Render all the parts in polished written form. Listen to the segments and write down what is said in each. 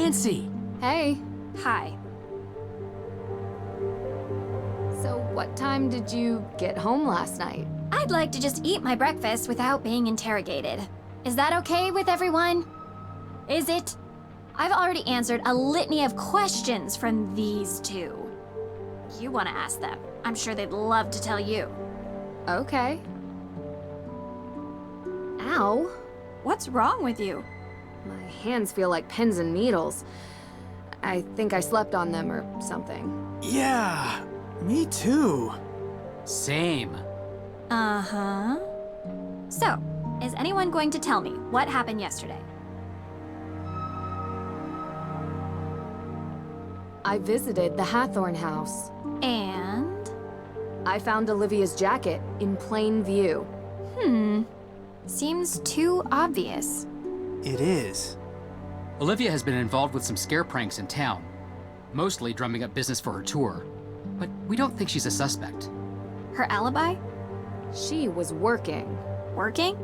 Nancy! Hey. Hi. So what time did you get home last night? I'd like to just eat my breakfast without being interrogated. Is that okay with everyone? Is it? I've already answered a litany of questions from these two. You want to ask them. I'm sure they'd love to tell you. Okay. Ow. What's wrong with you? My hands feel like pins and needles. I think I slept on them or something. Yeah, me too. Same. Uh-huh. So, is anyone going to tell me what happened yesterday? I visited the Hathorn house. And? I found Olivia's jacket in plain view. Seems too obvious. It is. Olivia has been involved with some scare pranks in town, mostly drumming up business for her tour. But we don't think she's a suspect. Her alibi? She was working, Working?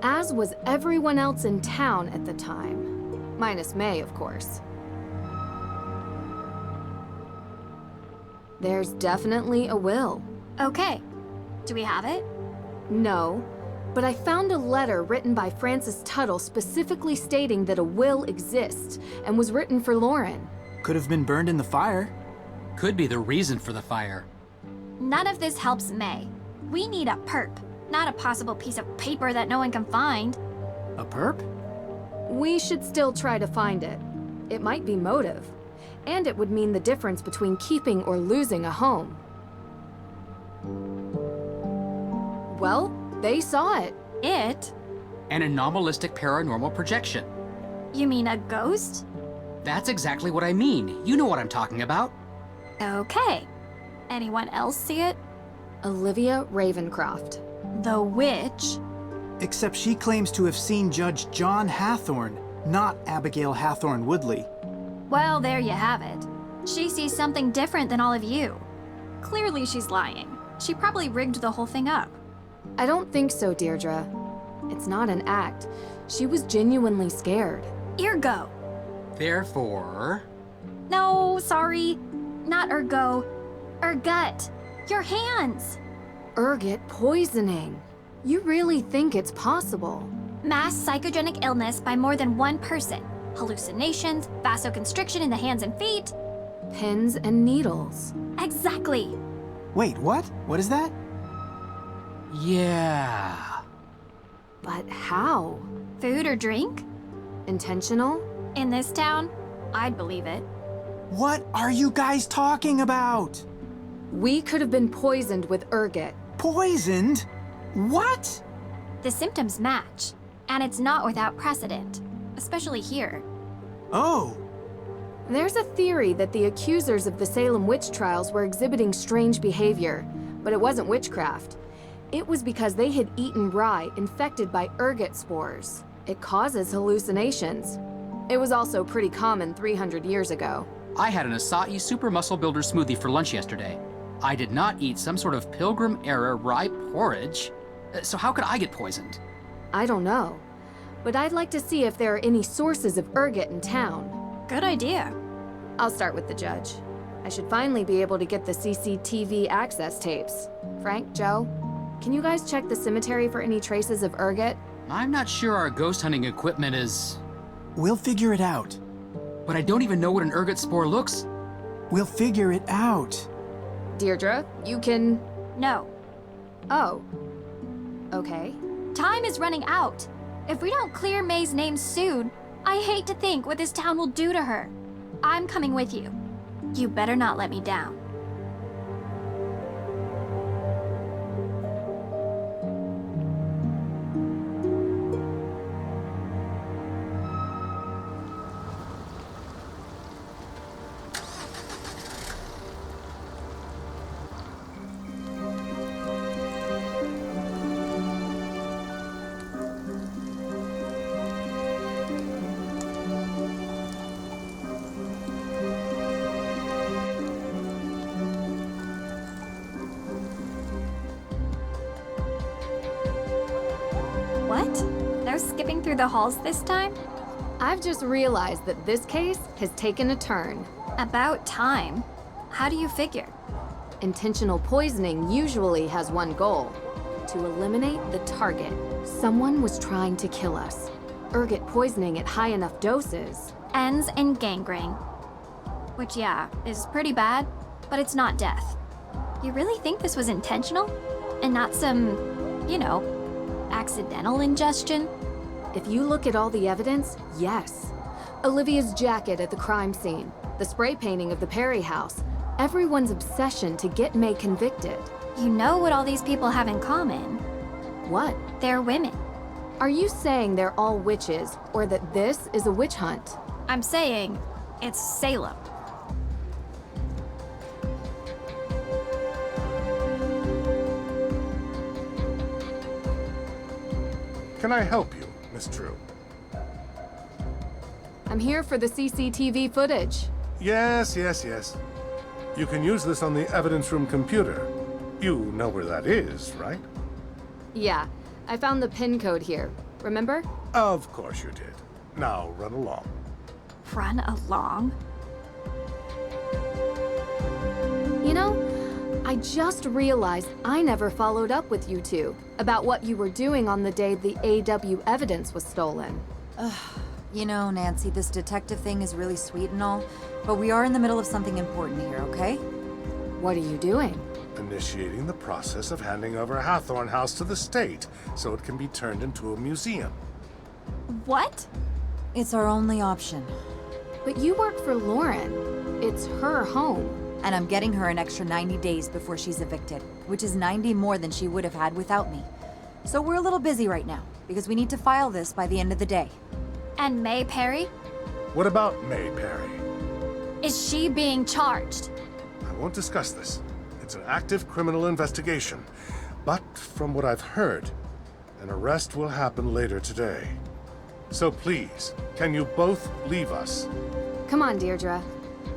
as was everyone else in town at the time. Minus May, of course. There's definitely a will. Okay. Do we have it? No, but I found a letter written by Francis Tuttle specifically stating that a will exists and was written for Lauren. Could have been burned in the fire. Could be the reason for the fire. None of this helps May. We need a perp, not a possible piece of paper that no one can find. A perp? We should still try to find it. It might be motive, and it would mean the difference between keeping or losing a home. Well, they saw it. It? An anomalistic paranormal projection. You mean a ghost? That's exactly what I mean. You know what I'm talking about. Okay. Anyone else see it? Olivia Ravencroft. The witch? Except she claims to have seen Judge John Hathorn, not Abigail Hathorn Woodley. Well, there you have it. She sees something different than all of you. Clearly she's lying. She probably rigged the whole thing up. I don't think so, Deirdre. It's not an act. She was genuinely scared. Ergo. Therefore... No, sorry. Not ergo. Ergut. Your hands. Ergot poisoning. You really think it's possible? Mass psychogenic illness by more than one person. Hallucinations, vasoconstriction in the hands and feet. Pins and needles. Exactly. Wait, what? What is that? Yeah... But how? Food or drink? Intentional? In this town? I'd believe it. What are you guys talking about? We could have been poisoned with ergot. Poisoned? What? The symptoms match, and it's not without precedent, especially here. Oh, There's a theory that the accusers of the Salem witch trials were exhibiting strange behavior, but it wasn't witchcraft. It was because they had eaten rye infected by ergot spores. It causes hallucinations. It was also pretty common 300 years ago. I had an acai super muscle builder smoothie for lunch yesterday. I did not eat some sort of Pilgrim-era rye porridge. So how could I get poisoned? I don't know, but I'd like to see if there are any sources of ergot in town. Good idea. I'll start with the judge. I should finally be able to get the CCTV access tapes. Frank, Joe, can you guys check the cemetery for any traces of ergot? I'm not sure our ghost hunting equipment is... we'll figure it out. But I don't even know what an ergot spore looks. We'll figure it out. Deirdre, you can... No. Oh. Okay. Time is running out. If we don't clear May's name soon, I hate to think what this town will do to her. I'm coming with you. You better not let me down. What? No skipping through the halls this time? I've just realized that this case has taken a turn. About time. How do you figure? Intentional poisoning usually has one goal: to eliminate the target. Someone was trying to kill us. Ergot poisoning at high enough doses. Ends in gangrene. Which, yeah, is pretty bad, but it's not death. You really think this was intentional? And not some, accidental ingestion? If you look at all the evidence, yes. Olivia's jacket at the crime scene, the spray painting of the Perry house, everyone's obsession to get May convicted. You know what all these people have in common? What? They're women. Are you saying they're all witches, or that this is a witch hunt? I'm saying it's Salem. Can I help you, Miss Drew? I'm here for the CCTV footage. Yes. You can use this on the evidence room computer. You know where that is, right? Yeah, I found the PIN code here. Remember? Of course you did. Now run along. Run along? You know, I just realized I never followed up with you two about what you were doing on the day the AW evidence was stolen. You know, Nancy, this detective thing is really sweet and all, but we are in the middle of something important here, okay? What are you doing? Initiating the process of handing over Hathorn House to the state so it can be turned into a museum. What? It's our only option. But you work for Lauren. It's her home. And I'm getting her an extra 90 days before she's evicted, which is 90 more than she would have had without me. So we're a little busy right now, because we need to file this by the end of the day. And May Perry? What about May Perry? Is she being charged? I won't discuss this. It's an active criminal investigation. But from what I've heard, an arrest will happen later today. So please, can you both leave us? Come on, Deirdre.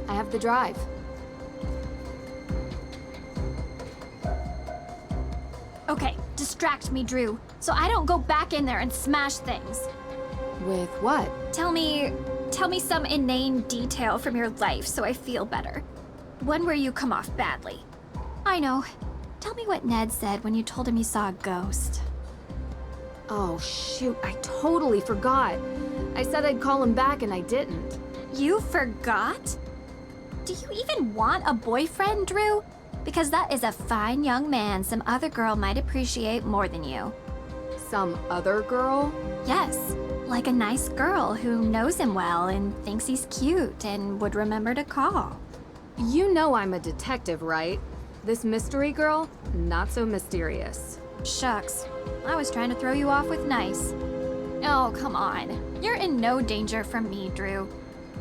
I have the drive. Okay, distract me, Drew, so I don't go back in there and smash things. With what? Tell me some inane detail from your life so I feel better. One where you come off badly. I know. Tell me what Ned said when you told him you saw a ghost. Oh, shoot, I totally forgot. I said I'd call him back and I didn't. You forgot? Do you even want a boyfriend, Drew? Because that is a fine young man some other girl might appreciate more than you. Some other girl? Yes, like a nice girl who knows him well and thinks he's cute and would remember to call. You know I'm a detective, right? This mystery girl, not so mysterious. Shucks, I was trying to throw you off with nice. Oh, come on. You're in no danger from me, Drew.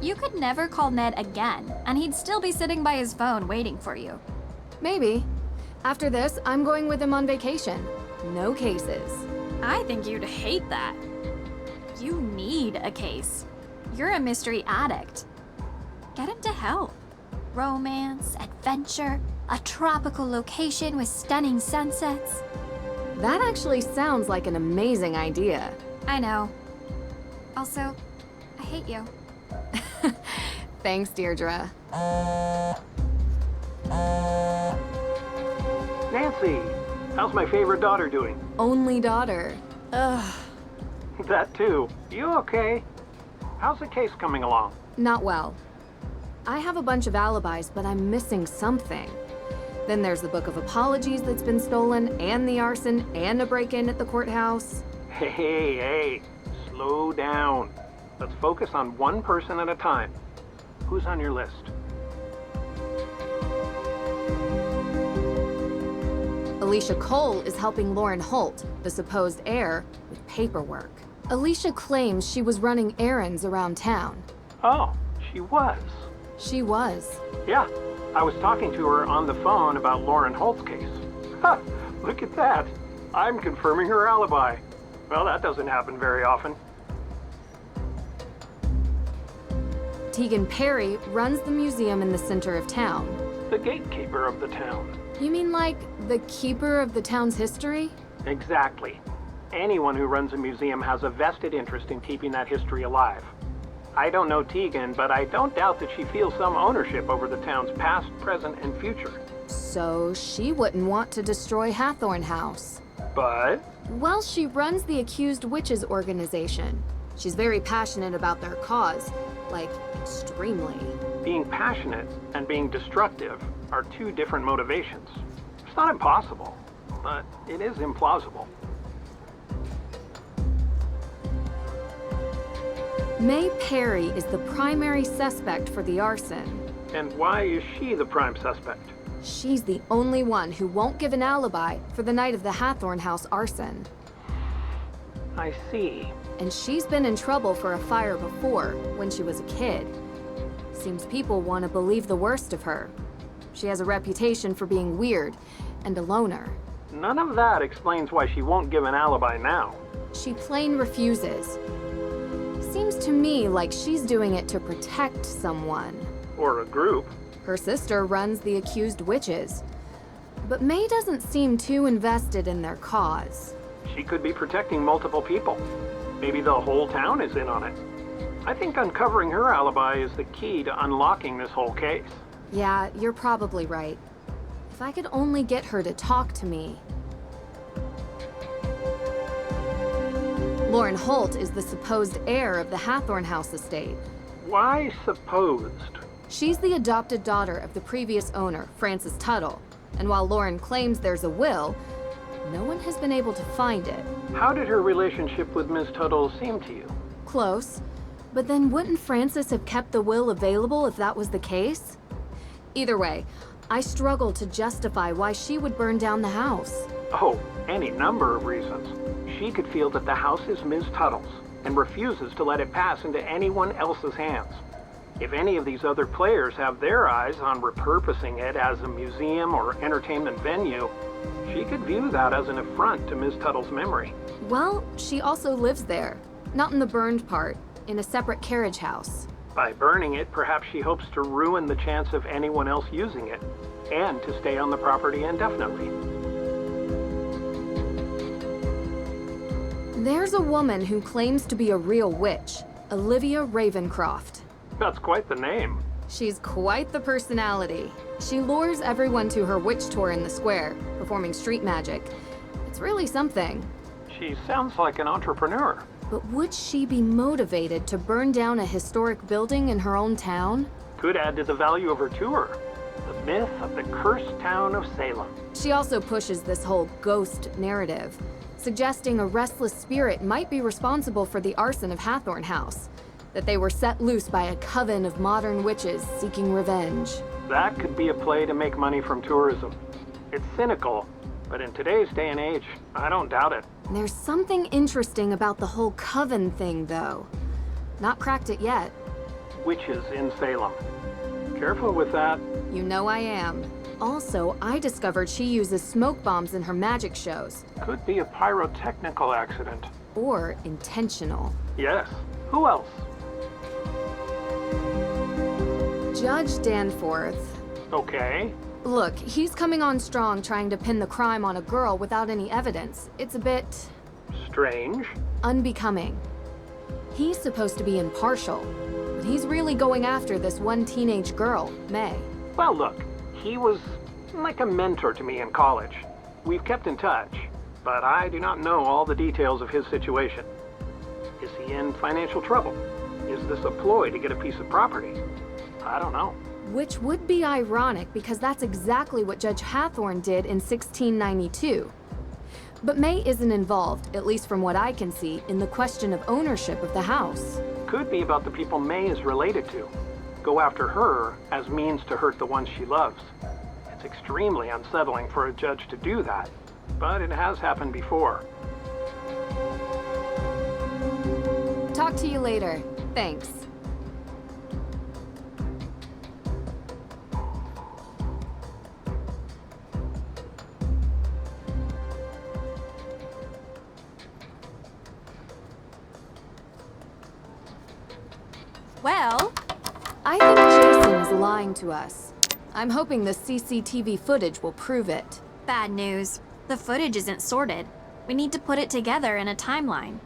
You could never call Ned again, and he'd still be sitting by his phone waiting for you. Maybe. After this, I'm going with him on vacation. No cases. I think you'd hate that. You need a case. You're a mystery addict. Get him to help. Romance, adventure, a tropical location with stunning sunsets. That actually sounds like an amazing idea. I know. Also, I hate you. Thanks, Deirdre. Nancy, how's my favorite daughter doing? Only daughter. Ugh. That too. You okay? How's the case coming along? Not well. I have a bunch of alibis, but I'm missing something. Then there's the book of apologies that's been stolen, and the arson, and a break-in at the courthouse. Hey, slow down. Let's focus on one person at a time. Who's on your list? Alicia Cole is helping Lauren Holt, the supposed heir, with paperwork. Alicia claims she was running errands around town. Oh, she was. She was. Yeah, I was talking to her on the phone about Lauren Holt's case. Ha! Look at that. I'm confirming her alibi. Well, that doesn't happen very often. Tegan Perry runs the museum in the center of town. The gatekeeper of the town. You mean like the keeper of the town's history? Exactly. Anyone who runs a museum has a vested interest in keeping that history alive. I don't know Tegan, but I don't doubt that she feels some ownership over the town's past, present, and future. So she wouldn't want to destroy Hathorn House. But Well, she runs the Accused Witches organization. She's very passionate about their cause, like, extremely. being passionate and being destructive are two different motivations. It's not impossible, but it is implausible. May Perry is the primary suspect for the arson. And why is she the prime suspect? She's the only one who won't give an alibi for the night of the Hathorn House arson. I see. And she's been in trouble for a fire before, when she was a kid. Seems people want to believe the worst of her. She has a reputation for being weird and a loner. None of that explains why she won't give an alibi now. She plain refuses. Seems to me like she's doing it to protect someone. Or a group. Her sister runs the Accused Witches. But May doesn't seem too invested in their cause. She could be protecting multiple people. Maybe the whole town is in on it. I think uncovering her alibi is the key to unlocking this whole case. Yeah, you're probably right. If I could only get her to talk to me. Lauren Holt is the supposed heir of the Hathorn House estate. Why supposed? She's the adopted daughter of the previous owner, Francis Tuttle. And while Lauren claims there's a will, no one has been able to find it. How did her relationship with Ms. Tuttle seem to you? Close. But then wouldn't Francis have kept the will available if that was the case? Either way, I struggle to justify why she would burn down the house. Oh, any number of reasons. She could feel that the house is Ms. Tuttle's and refuses to let it pass into anyone else's hands. If any of these other players have their eyes on repurposing it as a museum or entertainment venue, she could view that as an affront to Ms. Tuttle's memory. Well, she also lives there. Not in the burned part, in a separate carriage house. By burning it, perhaps she hopes to ruin the chance of anyone else using it, and to stay on the property indefinitely. There's a woman who claims to be a real witch, Olivia Ravencroft. That's quite the name. She's quite the personality. She lures everyone to her witch tour in the square, performing street magic. It's really something. She sounds like an entrepreneur. But would she be motivated to burn down a historic building in her own town? Could add to the value of her tour. The myth of the cursed town of Salem. She also pushes this whole ghost narrative, suggesting a restless spirit might be responsible for the arson of Hathorn House, that they were set loose by a coven of modern witches seeking revenge. That could be a play to make money from tourism. It's cynical, but in today's day and age, I don't doubt it. There's something interesting about the whole coven thing, though. Not cracked it yet. Witches in Salem. Careful with that. You know I am. Also, I discovered she uses smoke bombs in her magic shows. Could be a pyrotechnical accident. Or intentional. Yes. Who else? Judge Danforth. Okay. Look, he's coming on strong trying to pin the crime on a girl without any evidence. It's a bit Strange. unbecoming. He's supposed to be impartial, but he's really going after this one teenage girl, May. Well, look, he was like a mentor to me in college. We've kept in touch, but I do not know all the details of his situation. Is he in financial trouble? Is this a ploy to get a piece of property? I don't know. Which would be ironic because that's exactly what Judge Hathorn did in 1692. But May isn't involved, at least from what I can see, in the question of ownership of the house. Could be about the people May is related to. Go after her as means to hurt the ones she loves. It's extremely unsettling for a judge to do that, but it has happened before. Talk to you later. Thanks. Well, I think Jason is lying to us. I'm hoping the CCTV footage will prove it. bad news. The footage isn't sorted. We need to put it together in a timeline.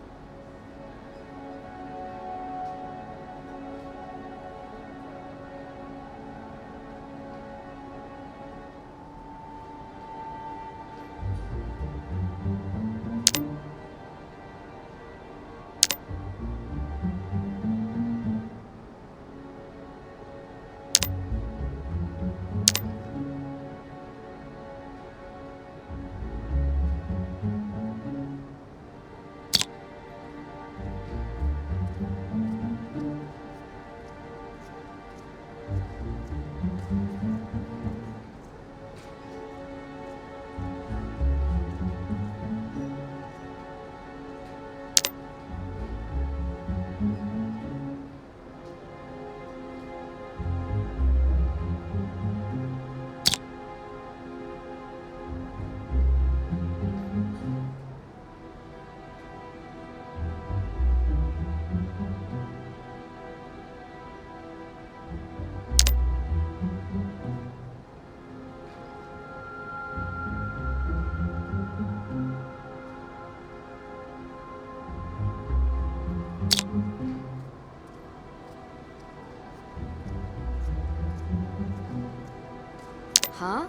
Huh?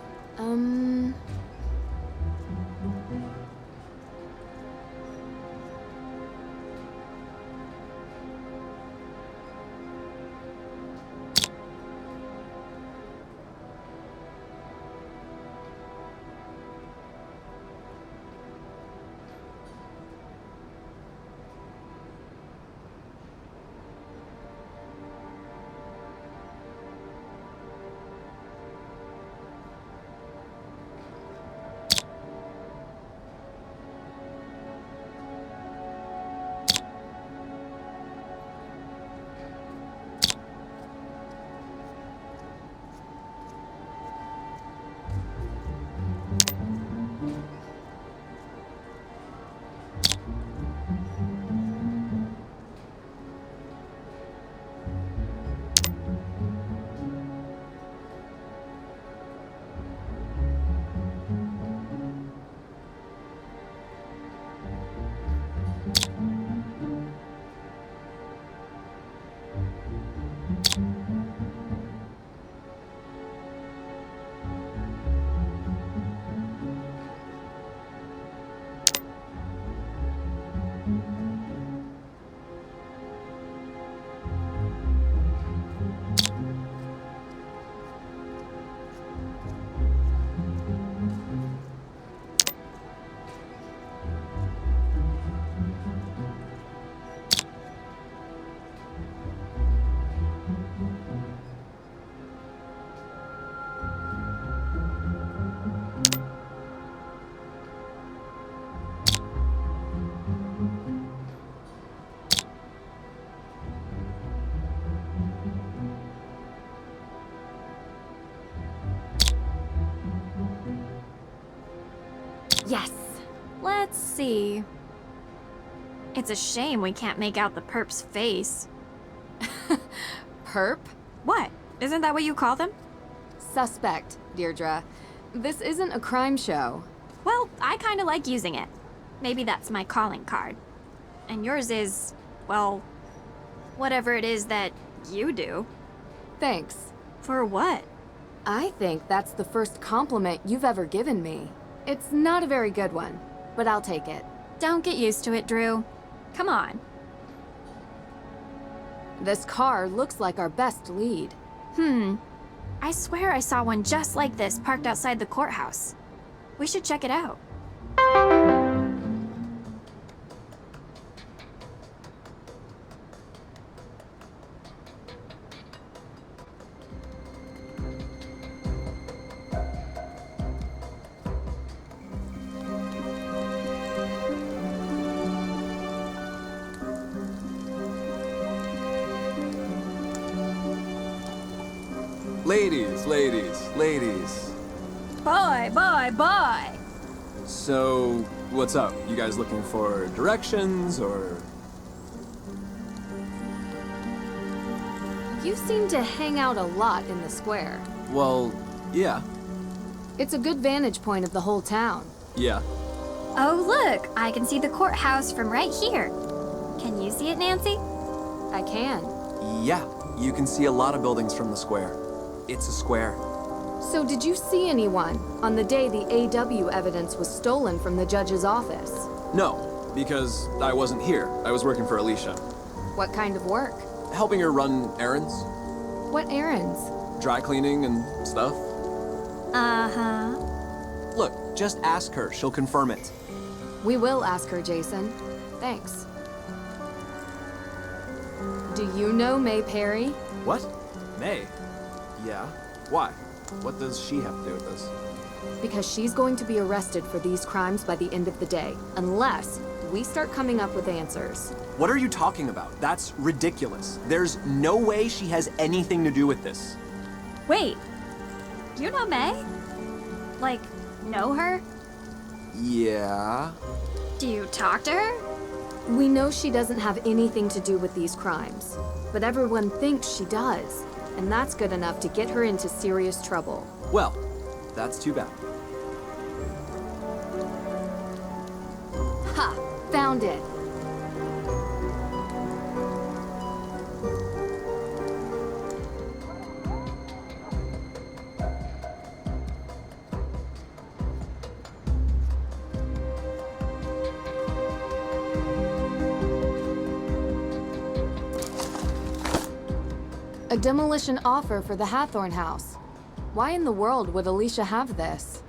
Yes. Let's see. It's a shame we can't make out the perp's face. Perp? What? Isn't that what you call them? Suspect, Deirdre. This isn't a crime show. Well, I kind of like using it. Maybe that's my calling card. And yours is, well, whatever it is that you do. Thanks. For what? I think that's the first compliment you've ever given me. It's not a very good one, but I'll take it. Don't get used to it, Drew. Come on. This car looks like our best lead. I swear I saw one just like this parked outside the courthouse. We should check it out. Ladies. Boy! So, what's up? You guys looking for directions, or...? You seem to hang out a lot in the square. Well, yeah. It's a good vantage point of the whole town. Yeah. Oh, look! I can see the courthouse from right here. Can you see it, Nancy? I can. Yeah, you can see a lot of buildings from the square. It's a square. So did you see anyone on the day the AW evidence was stolen from the judge's office? No, because I wasn't here. I was working for Alicia. What kind of work? Helping her run errands. What errands? Dry cleaning and stuff. Uh-huh. Look, just ask her. She'll confirm it. We will ask her, Jason. Thanks. Do you know May Perry? What? May? Yeah. Why? What does she have to do with this? Because she's going to be arrested for these crimes by the end of the day, unless we start coming up with answers. What are you talking about? That's ridiculous. There's no way she has anything to do with this. Wait. You know May? Like, know her? Yeah. Do you talk to her? We know she doesn't have anything to do with these crimes, but everyone thinks she does, and that's good enough to get her into serious trouble. Well, that's too bad. Ha! Found it! A demolition offer for the Hathorn house. Why in the world would Alicia have this?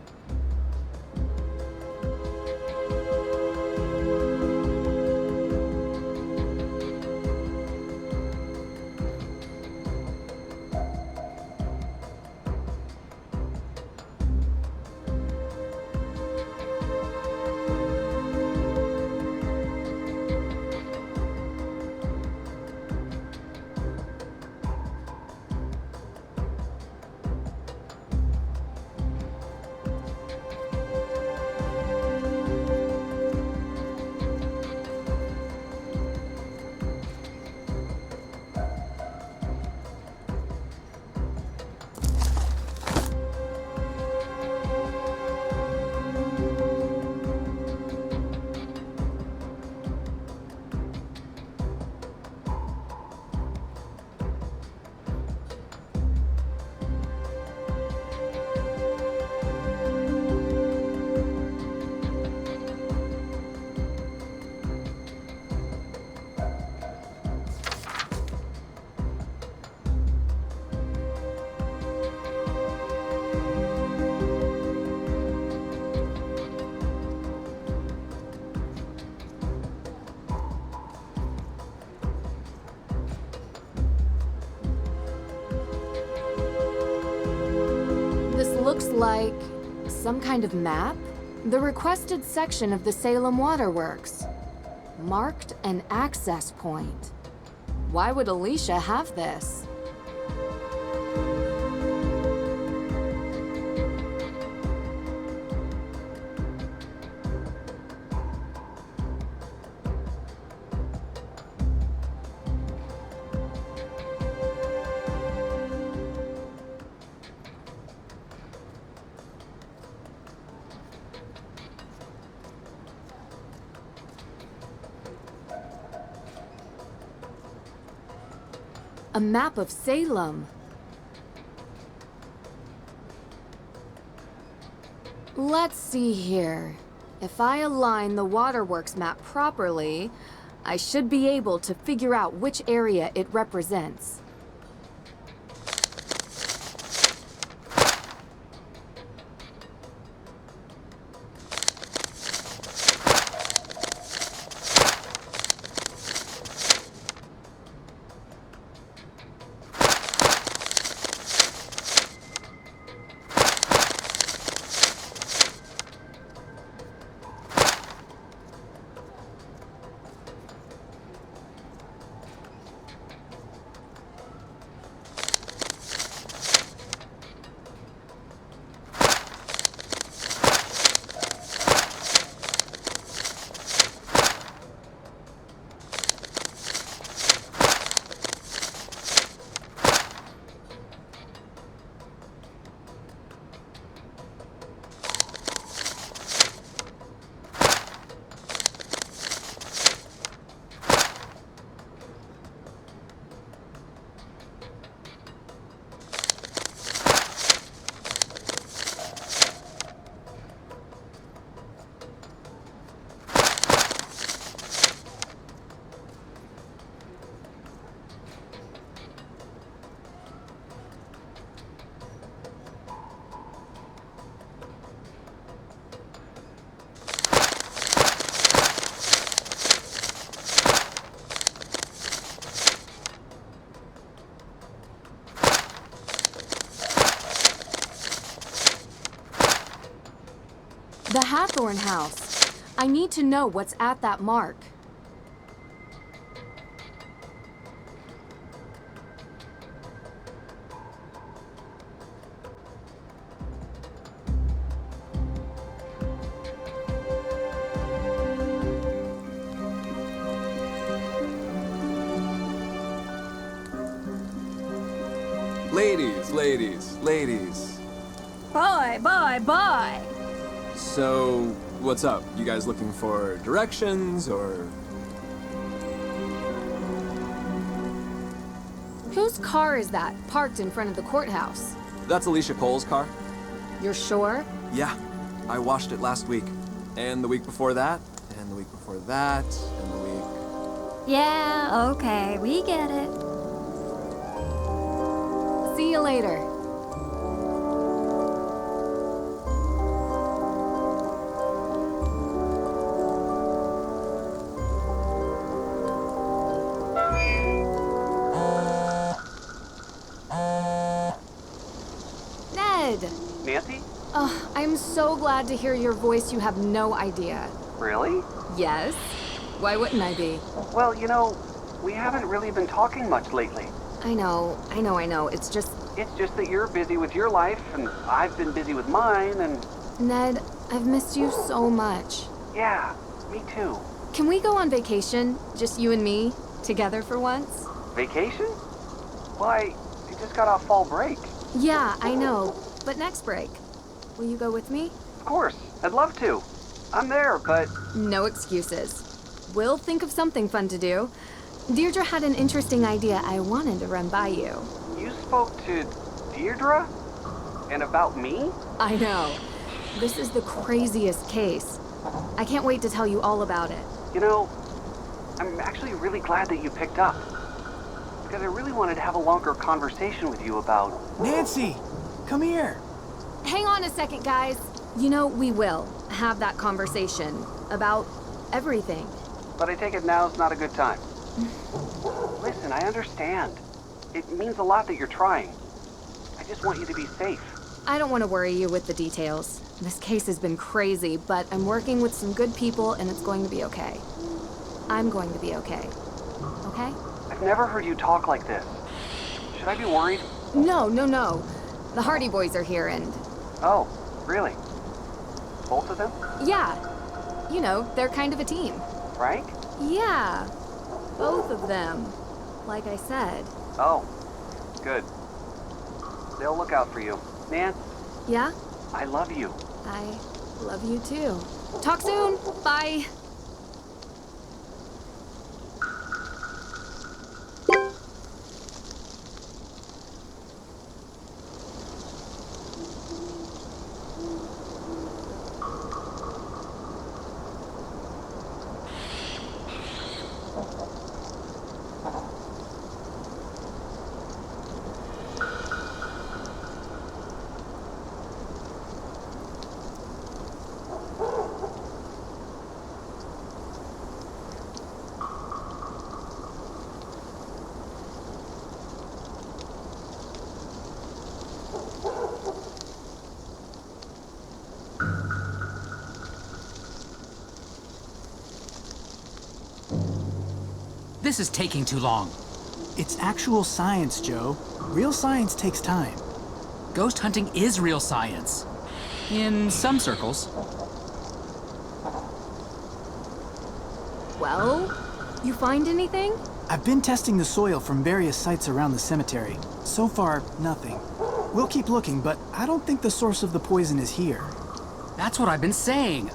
Looks like some kind of map? The requested section of the Salem Waterworks. Marked an access point. Why would Alicia have this? A map of Salem. Let's see here. If I align the waterworks map properly, I should be able to figure out which area it represents. The Hathorn house. I need to know what's at that mark. Ladies. Bye. So, what's up? You guys looking for directions, or...? Whose car is that, parked in front of the courthouse? That's Alicia Cole's car. You're sure? Yeah, I washed it last week. And the week before that, and the week before that, and the week... Yeah, okay, we get it. See you later. Ned! Nancy? Oh, I'm so glad to hear your voice. You have no idea. Really? Yes? Why wouldn't I be? Well, we haven't really been talking much lately. I know. It's just... It's just that you're busy with your life, and I've been busy with mine, and... Ned, I've missed you so much. Yeah, me too. Can we go on vacation? Just you and me? Together for once? Vacation? Well, I just got off fall break. Yeah, I know. But next break. Will you go with me? Of course, I'd love to. I'm there, but... No excuses. We'll think of something fun to do. Deirdre had an interesting idea I wanted to run by you. You spoke to Deirdre? And about me? I know. This is the craziest case. I can't wait to tell you all about it. I'm actually really glad that you picked up. Because I really wanted to have a longer conversation with you about... Nancy, come here. Hang on a second, guys. We will have that conversation about everything. But I take it now's not a good time. Listen, I understand. It means a lot that you're trying. I just want you to be safe. I don't want to worry you with the details. This case has been crazy, but I'm working with some good people and it's going to be okay. I'm going to be okay. Okay? I've never heard you talk like this. Should I be worried? No. The Hardy Boys are here and... Oh, really? Both of them? Yeah. They're kind of a team. Frank? Yeah. Both of them. Like I said. Oh, good. They'll look out for you. Nance? Yeah? I love you. I love you too. Talk soon. Bye. This is taking too long. It's actual science, Joe. Real science takes time. Ghost hunting is real science. In some circles. Well, you find anything? I've been testing the soil from various sites around the cemetery. So far, nothing. We'll keep looking, but I don't think the source of the poison is here. That's what I've been saying.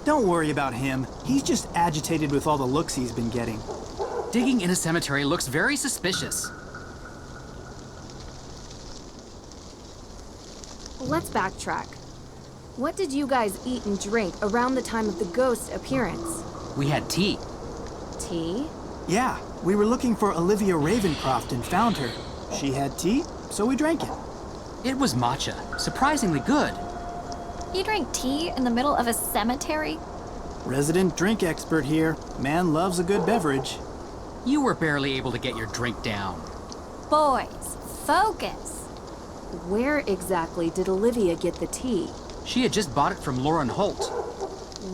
Don't worry about him. He's just agitated with all the looks he's been getting. Digging in a cemetery looks very suspicious. Let's backtrack. What did you guys eat and drink around the time of the ghost appearance? We had tea. Tea? Yeah, we were looking for Olivia Ravencroft and found her. She had tea, so we drank it. It was matcha. Surprisingly good. You drink tea in the middle of a cemetery? Resident drink expert here. Man loves a good beverage. You were barely able to get your drink down. Boys, focus. Where exactly did Olivia get the tea? She had just bought it from Lauren Holt.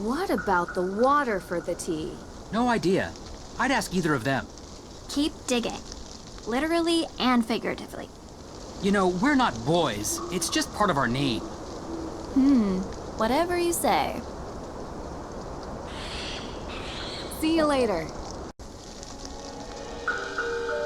What about the water for the tea? No idea. I'd ask either of them. Keep digging. Literally and figuratively. We're not boys. It's just part of our name. Whatever you say. See you later.